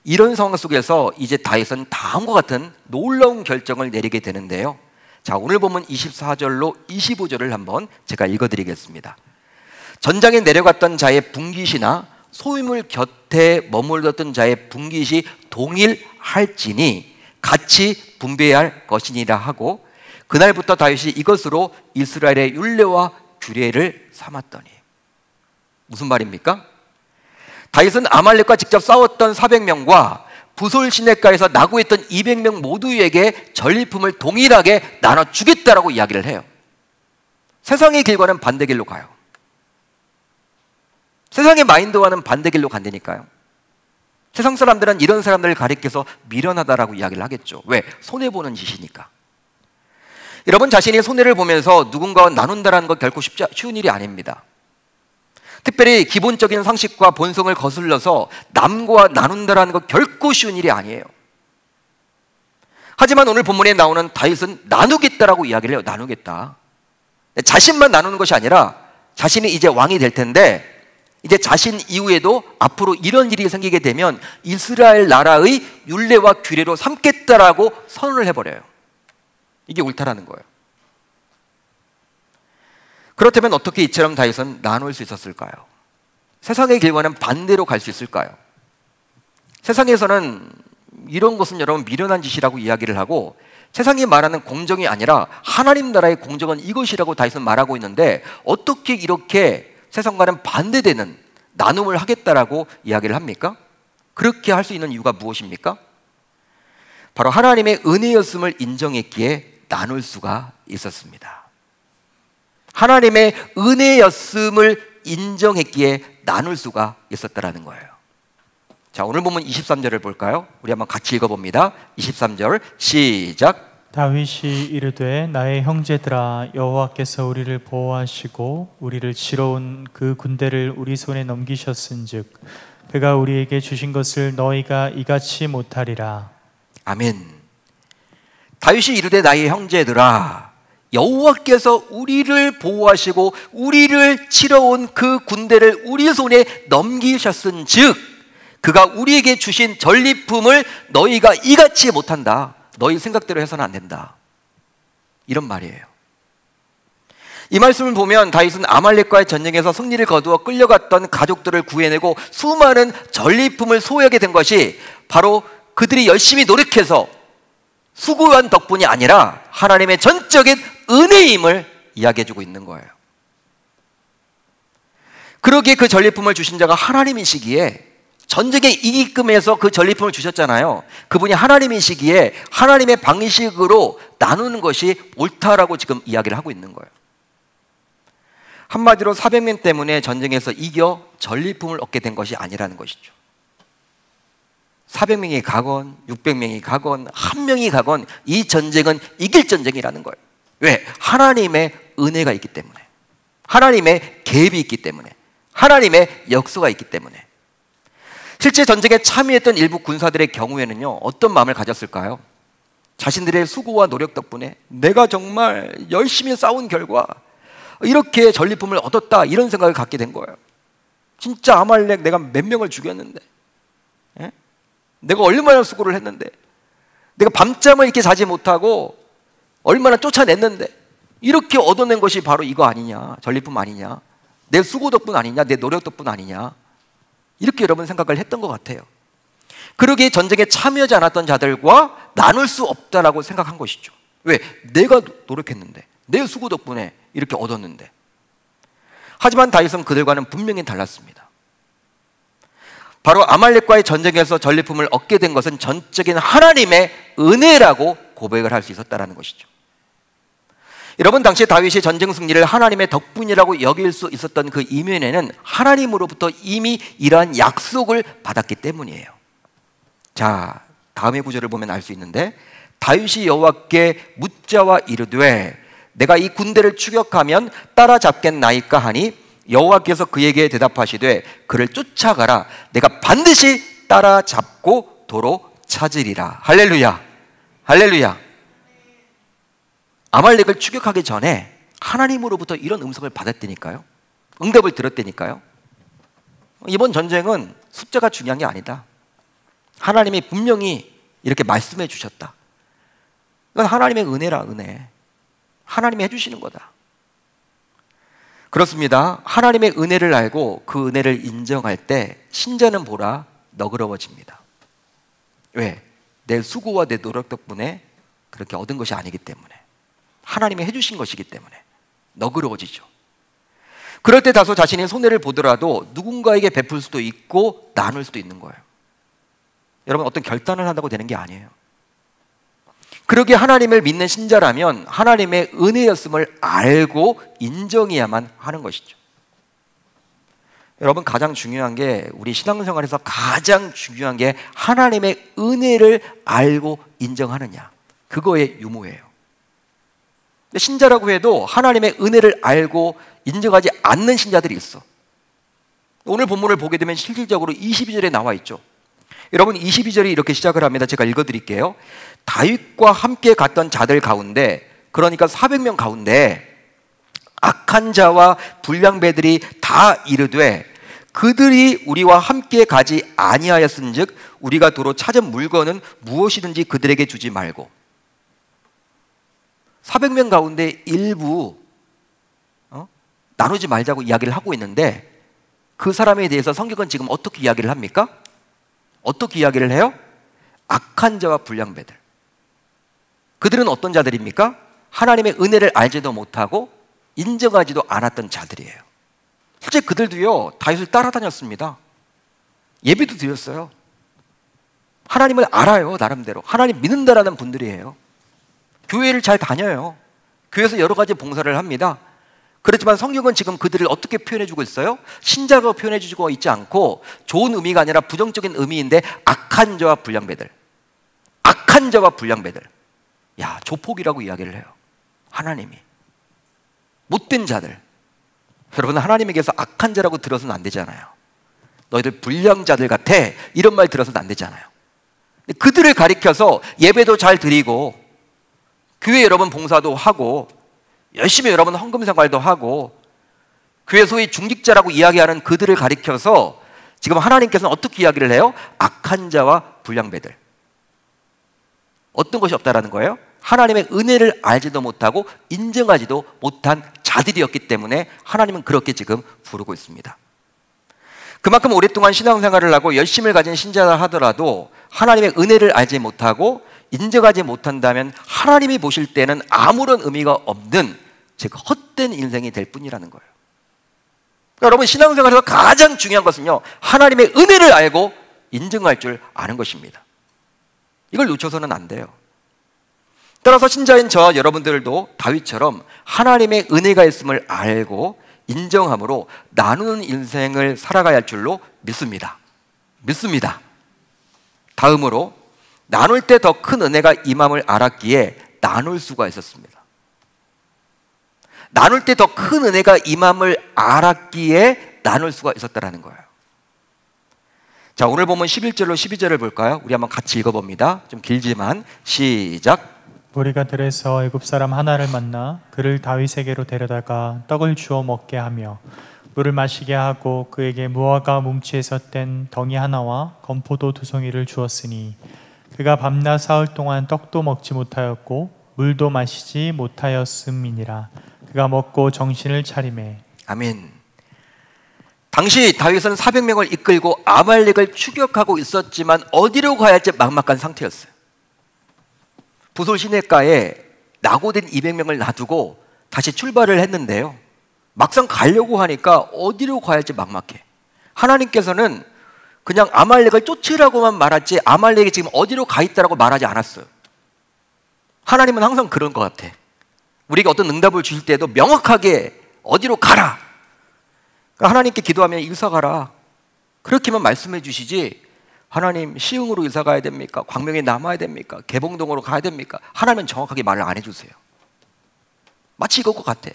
이런 상황 속에서 이제 다윗은 다음과 같은 놀라운 결정을 내리게 되는데요. 자, 오늘 보면 24절로 25절을 한번 제가 읽어드리겠습니다. 전장에 내려갔던 자의 분깃이나 소유물 곁에 머물렀던 자의 분깃이 동일할지니 같이 분배해야 할 것이니라 하고, 그날부터 다윗이 이것으로 이스라엘의 율례와 규례를 삼았더니. 무슨 말입니까? 다윗은 아말렉과 직접 싸웠던 400명과 부솔 시내가에서 나고했던 200명 모두에게 전리품을 동일하게 나눠주겠다라고 이야기를 해요. 세상의 길과는 반대 길로 가요. 세상의 마인드와는 반대 길로 간다니까요. 세상 사람들은 이런 사람들을 가리켜서 미련하다라고 이야기를 하겠죠. 왜? 손해보는 짓이니까. 여러분, 자신이 손해를 보면서 누군가와 나눈다는 것 결코 쉬운 일이 아닙니다. 특별히 기본적인 상식과 본성을 거슬러서 남과 나눈다는 것 결코 쉬운 일이 아니에요. 하지만 오늘 본문에 나오는 다윗은 나누겠다라고 이야기를 해요. 나누겠다. 자신만 나누는 것이 아니라 자신이 이제 왕이 될 텐데, 이제 자신 이후에도 앞으로 이런 일이 생기게 되면 이스라엘 나라의 율례와 규례로 삼겠다라고 선언을 해버려요. 이게 옳다라는 거예요. 그렇다면 어떻게 이처럼 다윗은 나눌 수 있었을까요? 세상의 길과는 반대로 갈 수 있을까요? 세상에서는 이런 것은 여러분 미련한 짓이라고 이야기를 하고, 세상이 말하는 공정이 아니라 하나님 나라의 공정은 이것이라고 다윗은 말하고 있는데, 어떻게 이렇게 세상과는 반대되는 나눔을 하겠다라고 이야기를 합니까? 그렇게 할 수 있는 이유가 무엇입니까? 바로 하나님의 은혜였음을 인정했기에 나눌 수가 있었습니다. 하나님의 은혜였음을 인정했기에 나눌 수가 있었다라는 거예요. 자, 오늘 보면 23절을 볼까요? 우리 한번 같이 읽어봅니다. 23절 시작. 다윗이 이르되 나의 형제들아, 여호와께서 우리를 보호하시고 우리를 치러 온 그 군대를 우리 손에 넘기셨은즉 그가 우리에게 주신 것을 너희가 이같이 못하리라. 아멘. 다윗이 이르되 나의 형제들아, 여호와께서 우리를 보호하시고 우리를 치러 온 그 군대를 우리 손에 넘기셨은즉 그가 우리에게 주신 전리품을 너희가 이같이 못한다. 너희 생각대로 해서는 안 된다. 이런 말이에요. 이 말씀을 보면 다윗은 아말렉과의 전쟁에서 승리를 거두어 끌려갔던 가족들을 구해내고 수많은 전리품을 소유하게 된 것이 바로 그들이 열심히 노력해서 수고한 덕분이 아니라 하나님의 전적인 은혜임을 이야기해주고 있는 거예요. 그러기에 그 전리품을 주신 자가 하나님이시기에, 전쟁에 이기끔 해서 그 전리품을 주셨잖아요. 그분이 하나님이시기에 하나님의 방식으로 나누는 것이 옳다라고 지금 이야기를 하고 있는 거예요. 한마디로 400명 때문에 전쟁에서 이겨 전리품을 얻게 된 것이 아니라는 것이죠. 400명이 가건 600명이 가건 1명이 가건 이 전쟁은 이길 전쟁이라는 거예요. 왜? 하나님의 은혜가 있기 때문에, 하나님의 계획이 있기 때문에, 하나님의 역사가 있기 때문에. 실제 전쟁에 참여했던 일부 군사들의 경우에는요, 어떤 마음을 가졌을까요? 자신들의 수고와 노력 덕분에 내가 정말 열심히 싸운 결과 이렇게 전리품을 얻었다, 이런 생각을 갖게 된 거예요. 진짜 아말렉 내가 몇 명을 죽였는데, 내가 얼마나 수고를 했는데, 내가 밤잠을 이렇게 자지 못하고 얼마나 쫓아냈는데, 이렇게 얻어낸 것이 바로 이거 아니냐, 전리품 아니냐, 내 수고 덕분 아니냐, 내 노력 덕분 아니냐, 이렇게 여러분 생각을 했던 것 같아요. 그러기에 전쟁에 참여하지 않았던 자들과 나눌 수 없다라고 생각한 것이죠. 왜? 내가 노력했는데, 내 수고 덕분에 이렇게 얻었는데. 하지만 다윗은 그들과는 분명히 달랐습니다. 바로 아말렉과의 전쟁에서 전리품을 얻게 된 것은 전적인 하나님의 은혜라고 고백을 할 수 있었다는 것이죠. 여러분, 당시 다윗이 전쟁 승리를 하나님의 덕분이라고 여길 수 있었던 그 이면에는 하나님으로부터 이미 이러한 약속을 받았기 때문이에요. 자, 다음의 구절을 보면 알 수 있는데, 다윗이 여호와께 묻자와 이르되 내가 이 군대를 추격하면 따라잡겠나이까 하니 여호와께서 그에게 대답하시되 그를 쫓아가라. 내가 반드시 따라잡고 도로 찾으리라. 할렐루야, 할렐루야. 아말렉을 추격하기 전에 하나님으로부터 이런 음성을 받았다니까요. 응답을 들었다니까요. 이번 전쟁은 숫자가 중요한 게 아니다. 하나님이 분명히 이렇게 말씀해 주셨다. 이건 하나님의 은혜라, 은혜. 하나님이 해주시는 거다. 그렇습니다. 하나님의 은혜를 알고 그 은혜를 인정할 때 신자는 보라 너그러워집니다. 왜? 내 수고와 내 노력 덕분에 그렇게 얻은 것이 아니기 때문에, 하나님이 해주신 것이기 때문에 너그러워지죠. 그럴 때 다소 자신이 손해를 보더라도 누군가에게 베풀 수도 있고 나눌 수도 있는 거예요. 여러분, 어떤 결단을 한다고 되는 게 아니에요. 그러기에 하나님을 믿는 신자라면 하나님의 은혜였음을 알고 인정해야만 하는 것이죠. 여러분, 가장 중요한 게, 우리 신앙생활에서 가장 중요한 게 하나님의 은혜를 알고 인정하느냐, 그거의 유무예요. 신자라고 해도 하나님의 은혜를 알고 인정하지 않는 신자들이 있어. 오늘 본문을 보게 되면 실질적으로 22절에 나와 있죠. 여러분, 22절이 이렇게 시작을 합니다. 제가 읽어드릴게요. 다윗과 함께 갔던 자들 가운데, 그러니까 400명 가운데 악한 자와 불량배들이 다 이르되 그들이 우리와 함께 가지 아니하였은즉 우리가 도로 찾은 물건은 무엇이든지 그들에게 주지 말고. 400명 가운데 일부 나누지 말자고 이야기를 하고 있는데, 그 사람에 대해서 성경은 지금 어떻게 이야기를 합니까? 어떻게 이야기를 해요? 악한 자와 불량배들. 그들은 어떤 자들입니까? 하나님의 은혜를 알지도 못하고 인정하지도 않았던 자들이에요. 실제 그들도요, 다윗을 따라다녔습니다. 예배도 드렸어요. 하나님을 알아요, 나름대로. 하나님 믿는다라는 분들이에요. 교회를 잘 다녀요. 교회에서 여러 가지 봉사를 합니다. 그렇지만 성경은 지금 그들을 어떻게 표현해주고 있어요? 신자가 표현해주고 있지 않고, 좋은 의미가 아니라 부정적인 의미인데, 악한 자와 불량배들. 악한 자와 불량배들. 야, 조폭이라고 이야기를 해요, 하나님이. 못된 자들. 여러분, 하나님에게서 악한 자라고 들어서는 안 되잖아요. 너희들 불량자들 같아, 이런 말 들어서는 안 되잖아요. 그들을 가리켜서 예배도 잘 드리고, 교회 여러분 봉사도 하고, 열심히 여러분 헌금 생활도 하고, 교회 소위 중직자라고 이야기하는 그들을 가리켜서 지금 하나님께서는 어떻게 이야기를 해요? 악한 자와 불량배들. 어떤 것이 없다라는 거예요? 하나님의 은혜를 알지도 못하고 인정하지도 못한 자들이었기 때문에 하나님은 그렇게 지금 부르고 있습니다. 그만큼 오랫동안 신앙생활을 하고 열심을 가진 신자라 하더라도 하나님의 은혜를 알지 못하고 인정하지 못한다면 하나님이 보실 때는 아무런 의미가 없는, 즉 헛된 인생이 될 뿐이라는 거예요. 그러니까 여러분, 신앙생활에서 가장 중요한 것은요, 하나님의 은혜를 알고 인정할 줄 아는 것입니다. 이걸 놓쳐서는 안 돼요. 따라서 신자인 저와 여러분들도 다윗처럼 하나님의 은혜가 있음을 알고 인정함으로 나누는 인생을 살아가야 할 줄로 믿습니다. 믿습니다. 다음으로, 나눌 때 더 큰 은혜가 임함을 알았기에 나눌 수가 있었습니다. 나눌 때 더 큰 은혜가 임함을 알았기에 나눌 수가 있었다는 거예요. 자, 오늘 보면 11절로 12절을 볼까요? 우리 한번 같이 읽어봅니다. 좀 길지만 시작. 우리가 들에서 애굽 사람 하나를 만나 그를 다윗에게로 데려다가 떡을 주어 먹게 하며 물을 마시게 하고 그에게 무화과 뭉치에서 뗀 덩이 하나와 건포도 2송이를 주었으니 그가 밤낮 사흘 동안 떡도 먹지 못하였고 물도 마시지 못하였음이니라. 그가 먹고 정신을 차리매. 아멘. 당시 다윗은 400명을 이끌고 아말렉을 추격하고 있었지만 어디로 가야 할지 막막한 상태였어요. 부솔 시내가에 낙오된 200명을 놔두고 다시 출발을 했는데요, 막상 가려고 하니까 어디로 가야 할지 막막해. 하나님께서는 그냥 아말렉을 쫓으라고만 말했지 아말렉이 지금 어디로 가 있다라고 말하지 않았어요. 하나님은 항상 그런 것 같아. 우리가 어떤 응답을 주실 때도 명확하게 어디로 가라, 그러니까 하나님께 기도하면 이사 가라, 그렇게만 말씀해 주시지, 하나님 시흥으로 이사 가야 됩니까? 광명에 남아야 됩니까? 개봉동으로 가야 됩니까? 하나님은 정확하게 말을 안 해주세요. 마치 이것 같아.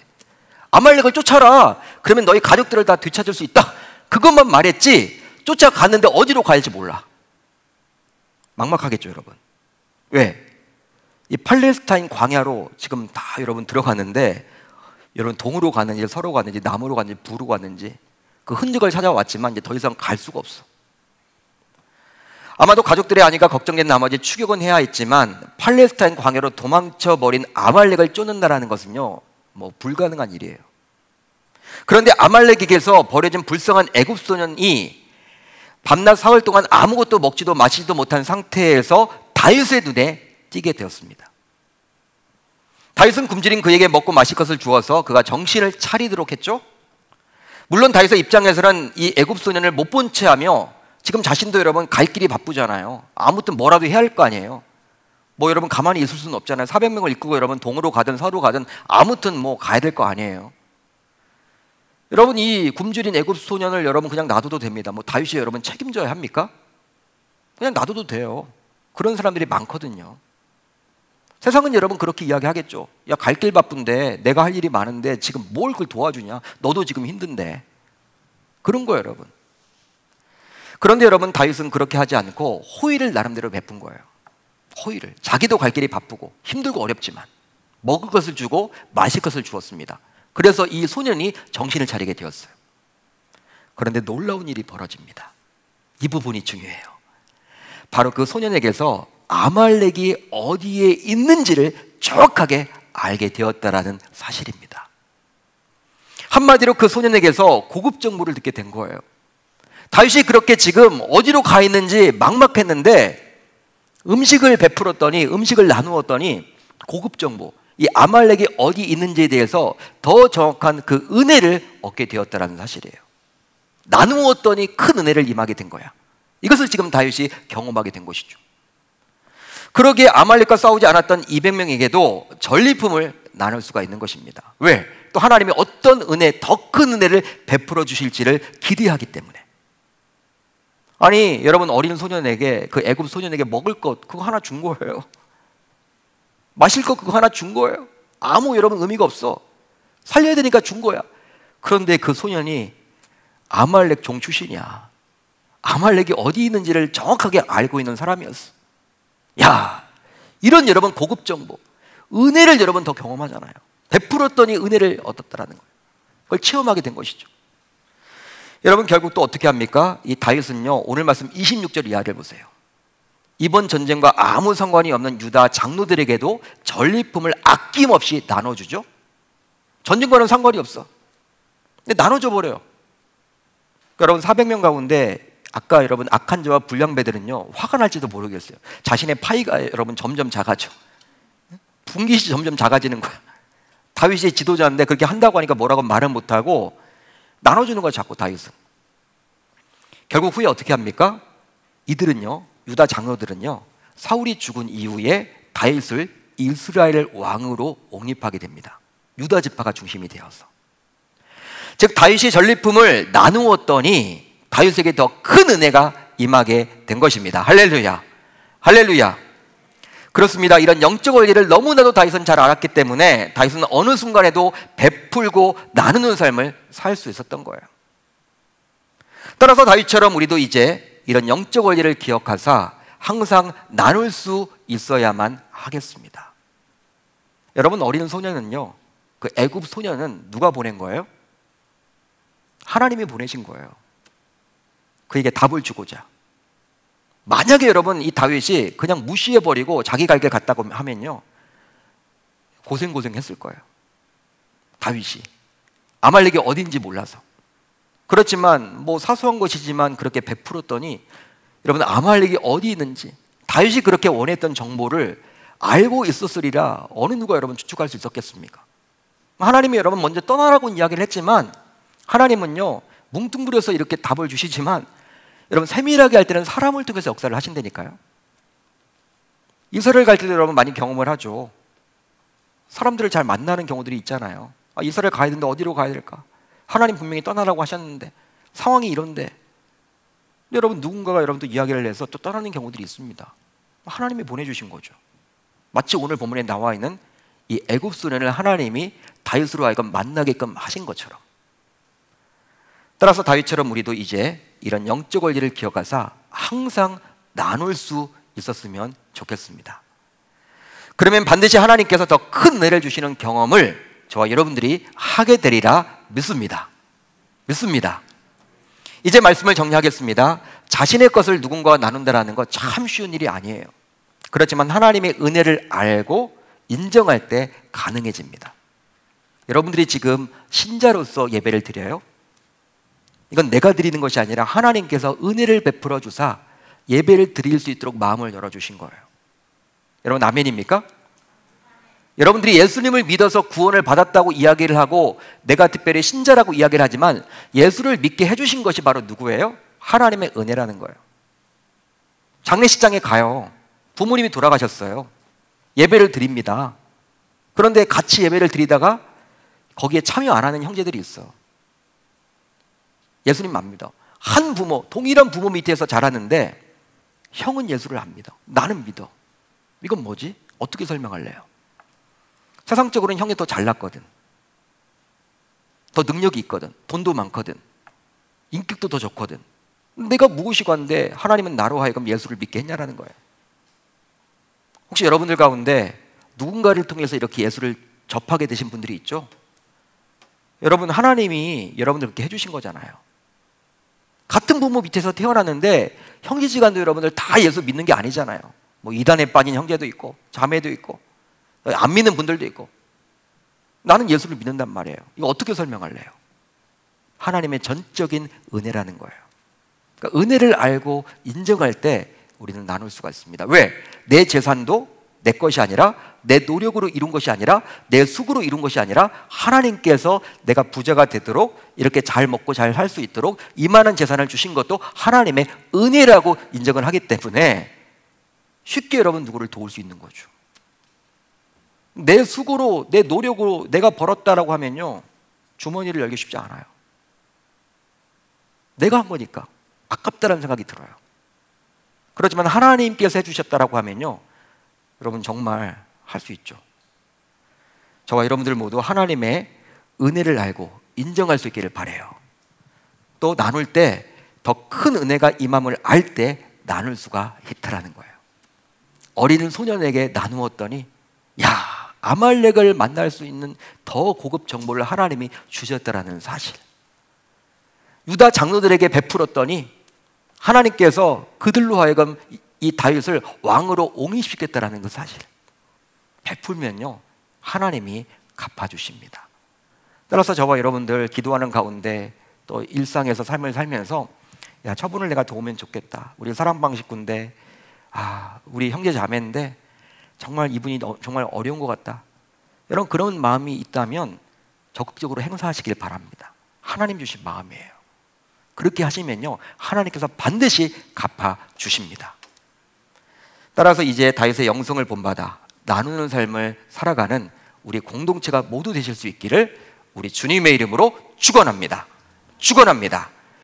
아말렉을 쫓아라, 그러면 너희 가족들을 다 되찾을 수 있다, 그것만 말했지 쫓아갔는데 어디로 가야 할지 몰라. 막막하겠죠 여러분. 왜? 이 팔레스타인 광야로 지금 다 여러분 들어갔는데, 여러분 동으로 가는지 서로 가는지 나무로 가는지 부로 가는지 그 흔적을 찾아왔지만 이제 더 이상 갈 수가 없어. 아마도 가족들의 안위가 걱정된 나머지 추격은 해야 했지만 팔레스타인 광야로 도망쳐버린 아말렉을 쫓는다라는 것은요, 뭐 불가능한 일이에요. 그런데 아말렉에게서 버려진 불쌍한 애굽 소년이 밤낮 사흘 동안 아무것도 먹지도 마시지도 못한 상태에서 다윗의 눈에 띄게 되었습니다. 다윗은 굶주린 그에게 먹고 마실 것을 주어서 그가 정신을 차리도록 했죠. 물론 다윗의 입장에서는 이 애굽 소년을 못 본 채 하며 지금 자신도 여러분 갈 길이 바쁘잖아요. 아무튼 뭐라도 해야 할 거 아니에요. 뭐 여러분 가만히 있을 수는 없잖아요. 400명을 이끌고 여러분 동으로 가든 서로 가든 아무튼 뭐 가야 될 거 아니에요. 여러분 이 굶주린 애굽 소년을 여러분 그냥 놔둬도 됩니다. 뭐 다윗이 여러분 책임져야 합니까? 그냥 놔둬도 돼요. 그런 사람들이 많거든요. 세상은 여러분 그렇게 이야기하겠죠. 야, 갈 길 바쁜데 내가 할 일이 많은데 지금 뭘 그걸 도와주냐? 너도 지금 힘든데. 그런 거예요, 여러분. 그런데 여러분 다윗은 그렇게 하지 않고 호의를 나름대로 베푼 거예요. 호의를. 자기도 갈 길이 바쁘고 힘들고 어렵지만 먹을 것을 주고 마실 것을 주었습니다. 그래서 이 소년이 정신을 차리게 되었어요. 그런데 놀라운 일이 벌어집니다. 이 부분이 중요해요. 바로 그 소년에게서 아말렉이 어디에 있는지를 정확하게 알게 되었다라는 사실입니다. 한마디로 그 소년에게서 고급 정보를 듣게 된 거예요. 다윗이 그렇게 지금 어디로 가 있는지 막막했는데 음식을 베풀었더니, 음식을 나누었더니 고급 정보, 이 아말렉이 어디 있는지에 대해서 더 정확한 그 은혜를 얻게 되었다는 사실이에요. 나누었더니 큰 은혜를 임하게 된 거야. 이것을 지금 다윗이 경험하게 된 것이죠. 그러기에 아말렉과 싸우지 않았던 200명에게도 전리품을 나눌 수가 있는 것입니다. 왜? 또 하나님이 어떤 은혜, 더 큰 은혜를 베풀어 주실지를 기대하기 때문에. 아니 여러분 어린 소년에게, 그 애굽 소년에게 먹을 것 그거 하나 준 거예요. 마실 것 그거 하나 준 거예요. 아무 여러분 의미가 없어. 살려야 되니까 준 거야. 그런데 그 소년이 아말렉 종 출신이야. 아말렉이 어디 있는지를 정확하게 알고 있는 사람이었어. 야, 이런 여러분 고급 정보, 은혜를 여러분 더 경험하잖아요. 베풀었더니 은혜를 얻었다라는 거예요. 그걸 체험하게 된 것이죠. 여러분 결국 또 어떻게 합니까? 이 다윗은요, 오늘 말씀 26절 이하를 보세요. 이번 전쟁과 아무 상관이 없는 유다 장로들에게도 전리품을 아낌없이 나눠주죠. 전쟁과는 상관이 없어. 근데 나눠줘 버려요. 그러니까 여러분 400명 가운데 아까 여러분 악한 자와 불량배들은요 화가 날지도 모르겠어요. 자신의 파이가 여러분 점점 작아져. 분깃이 점점 작아지는 거야. 다윗이 지도자인데 그렇게 한다고 하니까 뭐라고 말은 못하고 나눠주는 거야 자꾸 다윗은. 결국 후에 어떻게 합니까? 이들은요, 유다 장로들은요, 사울이 죽은 이후에 다윗을 이스라엘 왕으로 옹립하게 됩니다. 유다 지파가 중심이 되어서. 즉 다윗이 전리품을 나누었더니 다윗에게 더 큰 은혜가 임하게 된 것입니다. 할렐루야, 할렐루야. 그렇습니다. 이런 영적 원리를 너무나도 다윗은 잘 알았기 때문에 다윗은 어느 순간에도 베풀고 나누는 삶을 살 수 있었던 거예요. 따라서 다윗처럼 우리도 이제 이런 영적 원리를 기억하사 항상 나눌 수 있어야만 하겠습니다. 여러분 어린 소년은요, 그 애굽 소년은 누가 보낸 거예요? 하나님이 보내신 거예요. 그에게 답을 주고자. 만약에 여러분 이 다윗이 그냥 무시해버리고 자기 갈 길 갔다고 하면요 고생했을 거예요. 다윗이 아말렉이 어딘지 몰라서. 그렇지만 뭐 사소한 것이지만 그렇게 베풀었더니 여러분 아말렉이 어디 있는지, 다윗이 그렇게 원했던 정보를 알고 있었으리라 어느 누가 여러분 추측할 수 있었겠습니까? 하나님이 여러분 먼저 떠나라고 이야기를 했지만 하나님은요 뭉뚱그려서 이렇게 답을 주시지만 여러분 세밀하게 할 때는 사람을 통해서 역사를 하신다니까요. 이스라엘 갈 때도 여러분 많이 경험을 하죠. 사람들을 잘 만나는 경우들이 있잖아요. 아, 이스라엘 가야 되는데 어디로 가야 될까? 하나님 분명히 떠나라고 하셨는데 상황이 이런데. 여러분 누군가가 여러분도 이야기를 해서 또 떠나는 경우들이 있습니다. 하나님이 보내주신 거죠. 마치 오늘 본문에 나와 있는 이 애굽 소년을 하나님이 다윗으로 하여금 만나게끔 하신 것처럼. 따라서 다윗처럼 우리도 이제 이런 영적 원리를 기억하사 항상 나눌 수 있었으면 좋겠습니다. 그러면 반드시 하나님께서 더 큰 은혜를 주시는 경험을 저와 여러분들이 하게 되리라 믿습니다. 믿습니다. 이제 말씀을 정리하겠습니다. 자신의 것을 누군가와 나눈다라는 거 참 쉬운 일이 아니에요. 그렇지만 하나님의 은혜를 알고 인정할 때 가능해집니다. 여러분들이 지금 신자로서 예배를 드려요? 이건 내가 드리는 것이 아니라 하나님께서 은혜를 베풀어 주사 예배를 드릴 수 있도록 마음을 열어주신 거예요. 여러분 아멘입니까? 여러분들이 예수님을 믿어서 구원을 받았다고 이야기를 하고 내가 특별히 신자라고 이야기를 하지만 예수를 믿게 해주신 것이 바로 누구예요? 하나님의 은혜라는 거예요. 장례식장에 가요. 부모님이 돌아가셨어요. 예배를 드립니다. 그런데 같이 예배를 드리다가 거기에 참여 안 하는 형제들이 있어. 예수님 안 믿어. 한 부모, 동일한 부모 밑에서 자라는데 형은 예수를 안 믿어. 나는 믿어. 이건 뭐지? 어떻게 설명할래요? 세상적으로는 형이 더 잘났거든. 더 능력이 있거든. 돈도 많거든. 인격도 더 좋거든. 내가 무고시관데 하나님은 나로 하여금 예수를 믿게 했냐라는 거예요. 혹시 여러분들 가운데 누군가를 통해서 이렇게 예수를 접하게 되신 분들이 있죠? 여러분 하나님이 여러분들 그렇게 해주신 거잖아요. 같은 부모 밑에서 태어났는데 형제지간도 여러분들 다 예수 믿는 게 아니잖아요. 뭐 이단에 빠진 형제도 있고 자매도 있고 안 믿는 분들도 있고. 나는 예수를 믿는단 말이에요. 이거 어떻게 설명할래요? 하나님의 전적인 은혜라는 거예요. 그러니까 은혜를 알고 인정할 때 우리는 나눌 수가 있습니다. 왜? 내 재산도 내 것이 아니라 내 노력으로 이룬 것이 아니라 내 수고로 이룬 것이 아니라 하나님께서 내가 부자가 되도록 이렇게 잘 먹고 잘 살 수 있도록 이만한 재산을 주신 것도 하나님의 은혜라고 인정을 하기 때문에 쉽게 여러분 누구를 도울 수 있는 거죠. 내 수고로 내 노력으로 내가 벌었다라고 하면요 주머니를 열기 쉽지 않아요. 내가 한 거니까 아깝다라는 생각이 들어요. 그렇지만 하나님께서 해주셨다라고 하면요 여러분 정말 할 수 있죠. 저와 여러분들 모두 하나님의 은혜를 알고 인정할 수 있기를 바라요. 또 나눌 때 더 큰 은혜가 임함을 알 때 나눌 수가 있다라는 거예요. 어린 소년에게 나누었더니 야 아말렉을 만날 수 있는 더 고급 정보를 하나님이 주셨다라는 사실. 유다 장로들에게 베풀었더니 하나님께서 그들로 하여금 이 다윗을 왕으로 옹립시켰다라는 그 사실. 베풀면요 하나님이 갚아주십니다. 따라서 저와 여러분들 기도하는 가운데 또 일상에서 삶을 살면서 야 저분을 내가 도우면 좋겠다. 우리 사랑방 식구인데 우리 형제 자매인데 정말 이분이 정말 어려운 것 같다. 여러분 그런 마음이 있다면 적극적으로 행사하시길 바랍니다. 하나님 주신 마음이에요. 그렇게 하시면요 하나님께서 반드시 갚아주십니다. 따라서 이제 다윗의 영성을 본받아 나누는 삶을 살아가는 우리 공동체가 모두 되실 수 있기를 우리 주님의 이름으로 축원합니다. 축원합니다.